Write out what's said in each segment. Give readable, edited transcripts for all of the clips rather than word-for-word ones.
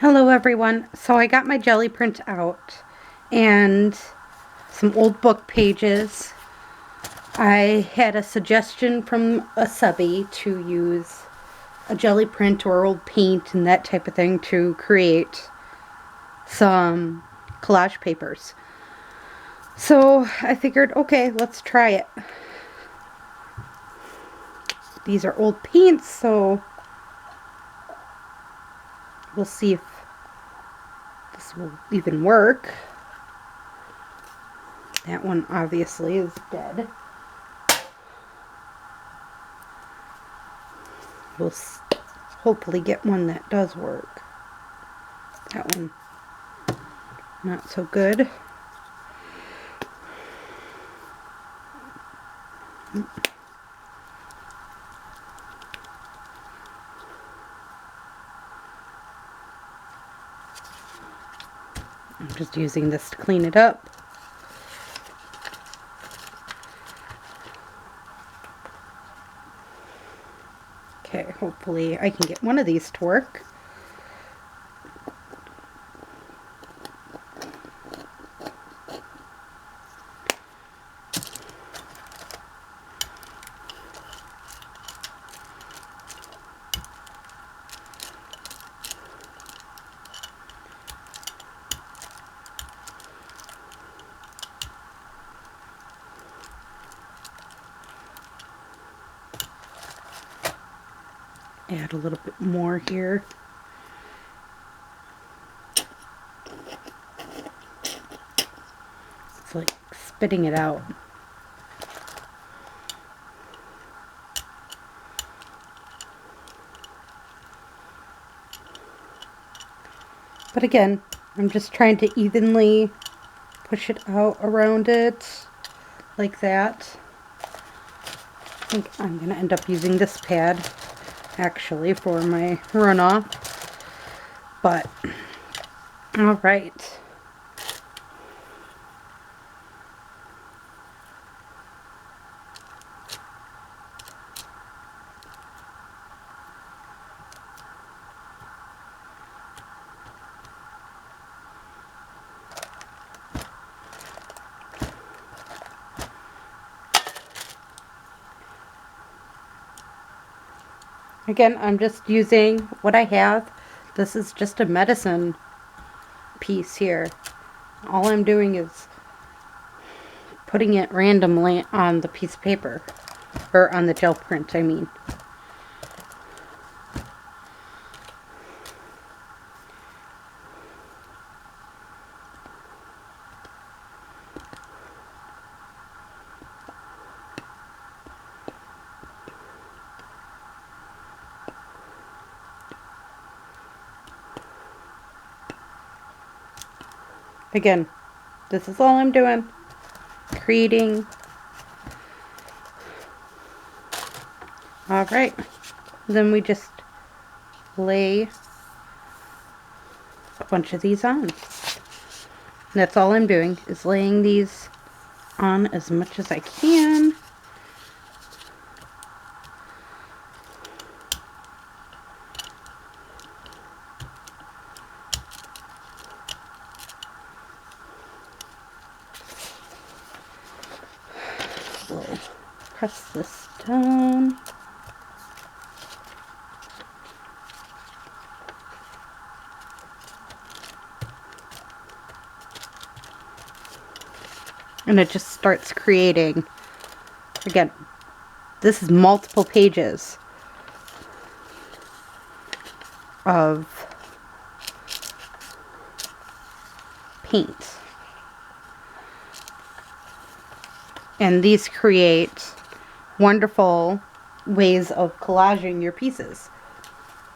Hello everyone. So I got my Gelli print out and some old book pages. I had a suggestion from a subbie to use a Gelli print or old paint and that type of thing to create some collage papers. So I figured, okay, let's try it. These are old paints, so we'll see if this will even work. That one obviously is dead. We'll hopefully get one that does work. That one, not so good. I'm just using this to clean it up. Okay, hopefully I can get one of these to work. Add a little bit more here. It's like spitting it out. But again, I'm just trying to evenly push it out around it like that. I think I'm going to end up using this pad actually for my runoff. But all right. Again, I'm just using what I have. This is just a medicine piece here. All I'm doing is putting it randomly on the piece of paper, or on the gel print, I mean. Again, this is all I'm doing. Creating. Alright. Then we just lay a bunch of these on. That's all I'm doing, is laying these on as much as I can. We'll press this down. And it just starts creating. Again, this is multiple pages of paint. And these create wonderful ways of collaging your pieces.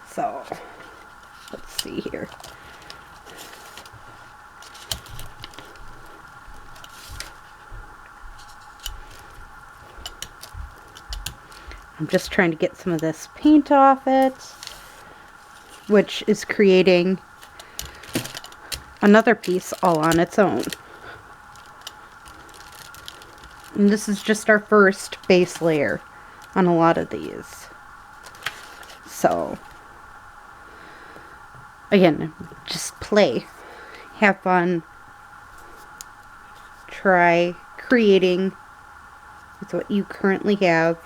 So, let's see here. I'm just trying to get some of this paint off it, which is creating another piece all on its own. And this is just our first base layer on a lot of these. So again, just play, have fun, try creating with what you currently have.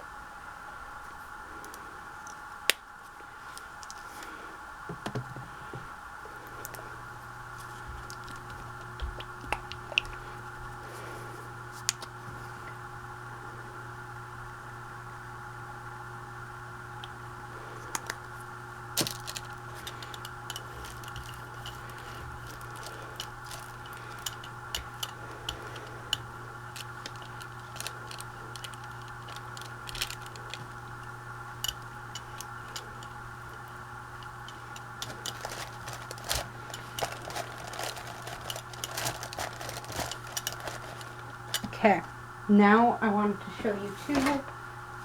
Okay, now I wanted to show you too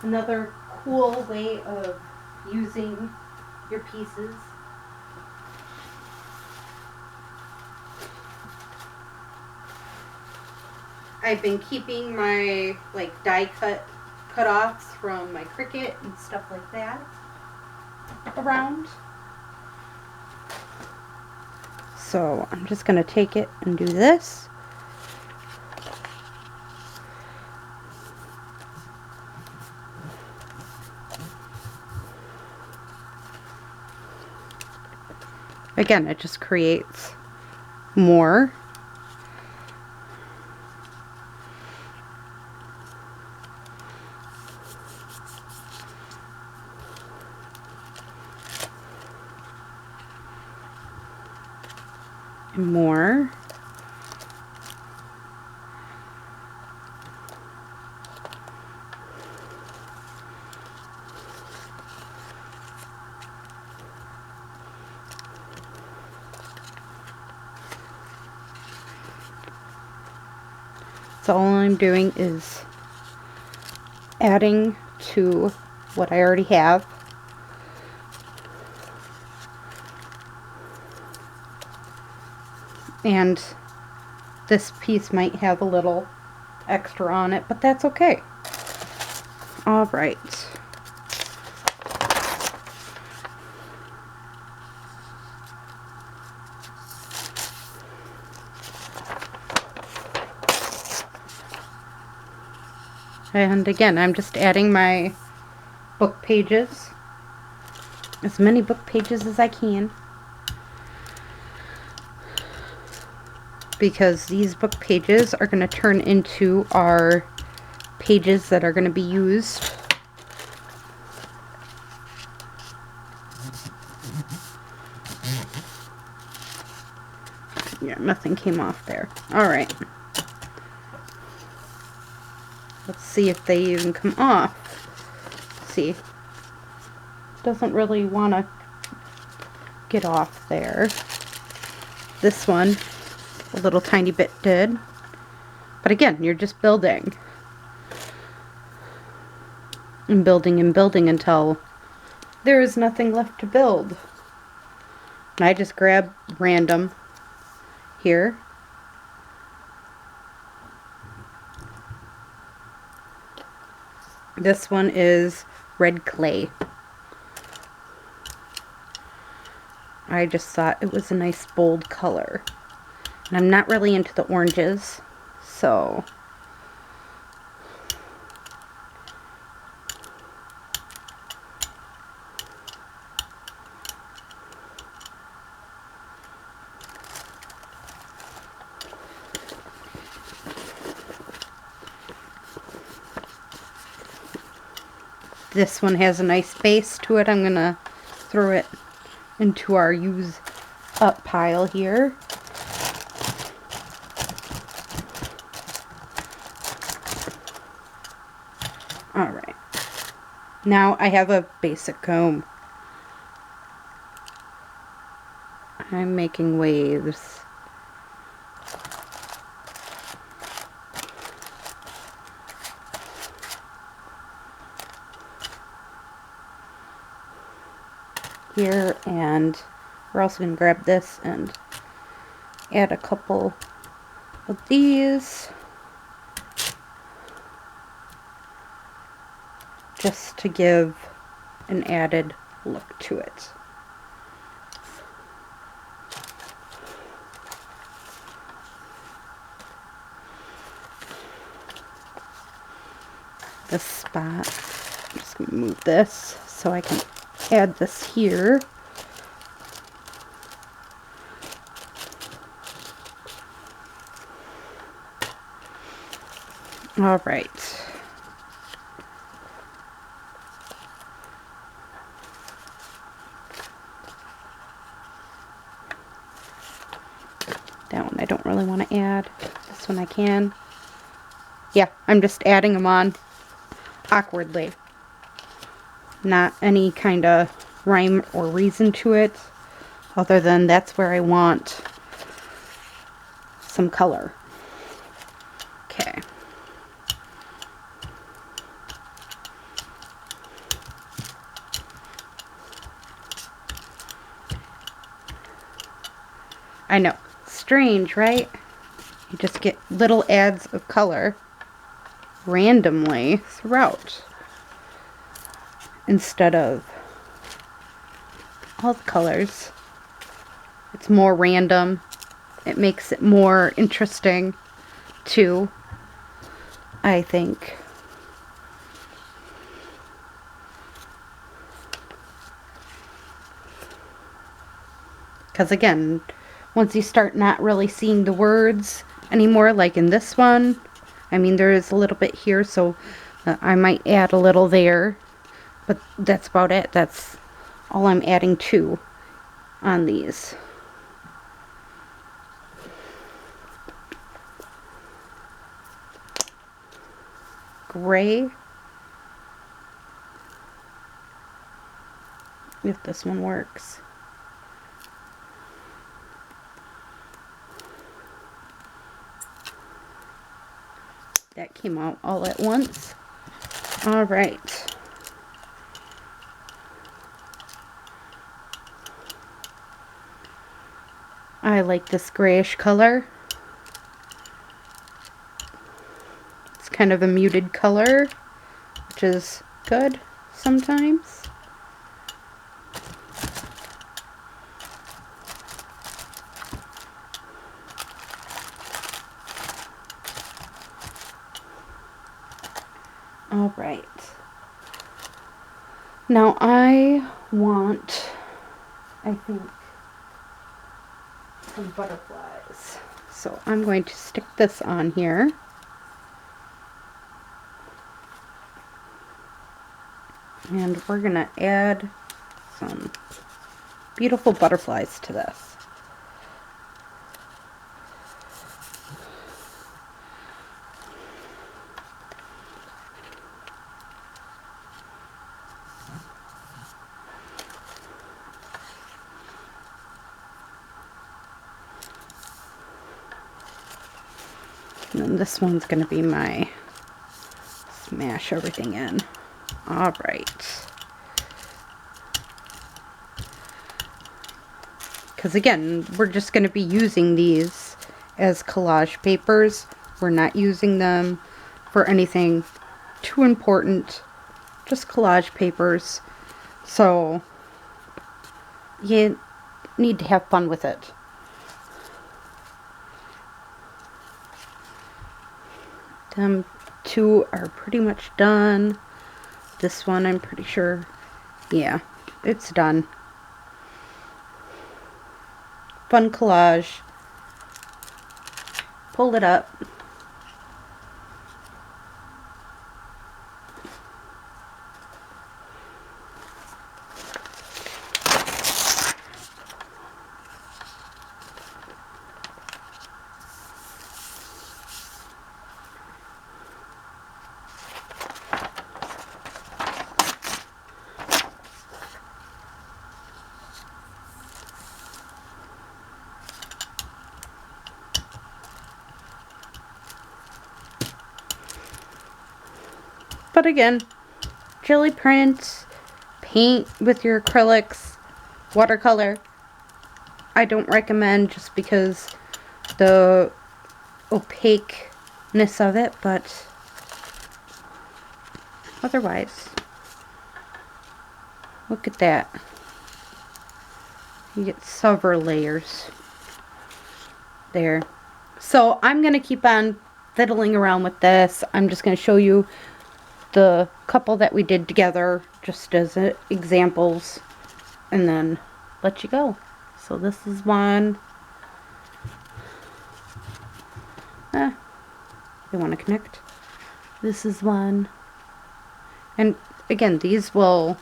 another cool way of using your pieces. I've been keeping my die cut offs from my Cricut and stuff like that around. So I'm just going to take it and do this. Again, it just creates more. And more. So all I'm doing is adding to what I already have. And this piece might have a little extra on it, but that's okay. All right. And again, I'm just adding my book pages, as many book pages as I can, because these book pages are going to turn into our pages that are going to be used. Yeah, nothing came off there. All right. Let's see if they even come off. Let's see. Doesn't really want to get off there. This one, a little tiny bit did. But again, you're just building. And building until there is nothing left to build. And I just grab random here. This one is red clay. I just thought it was a nice bold color. And I'm not really into the oranges, so this one has a nice base to it. I'm gonna throw it into our use up pile here. Alright, now I have a basic comb. I'm making waves. Here, and we're also going to grab this and add a couple of these just to give an added look to it. this spot. I'm just going to move this so I can add this here. All right. That one I don't really want to add. This one I can. Yeah, I'm just adding them on awkwardly. Not any kind of rhyme or reason to it, other than that's where I want some color. Okay. I know. Strange, right? You just get little adds of color randomly throughout instead of all the colors. It's more random. It makes it more interesting too, I think. Because again, once you start not really seeing the words anymore, like in this one, I mean, there is a little bit here, so I might add a little there, but that's about it. That's all I'm adding to on these. Gray, if this one works. That came out all at once. All right. I like this grayish color. It's kind of a muted color, which is good sometimes. All right. Now I want, I think, some butterflies. So I'm going to stick this on here. And we're going to add some beautiful butterflies to this. And then this one's going to be my smash everything in. All right. Because again, we're just going to be using these as collage papers. We're not using them for anything too important. Just collage papers. So you need to have fun with it. Them two are pretty much done. This one, I'm pretty sure, yeah, it's done. Fun collage. Pull it up. But again, Gelli print, paint with your acrylics, watercolor. I don't recommend just because the opaqueness of it, but otherwise, look at that. You get several layers there. So I'm going to keep on fiddling around with this. I'm just going to show you the couple that we did together just as examples, and then let you go. So this is one. They want to connect. This is one. And again, these will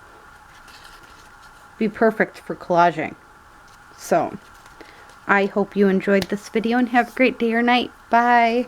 be perfect for collaging. So I hope you enjoyed this video and have a great day or night. Bye.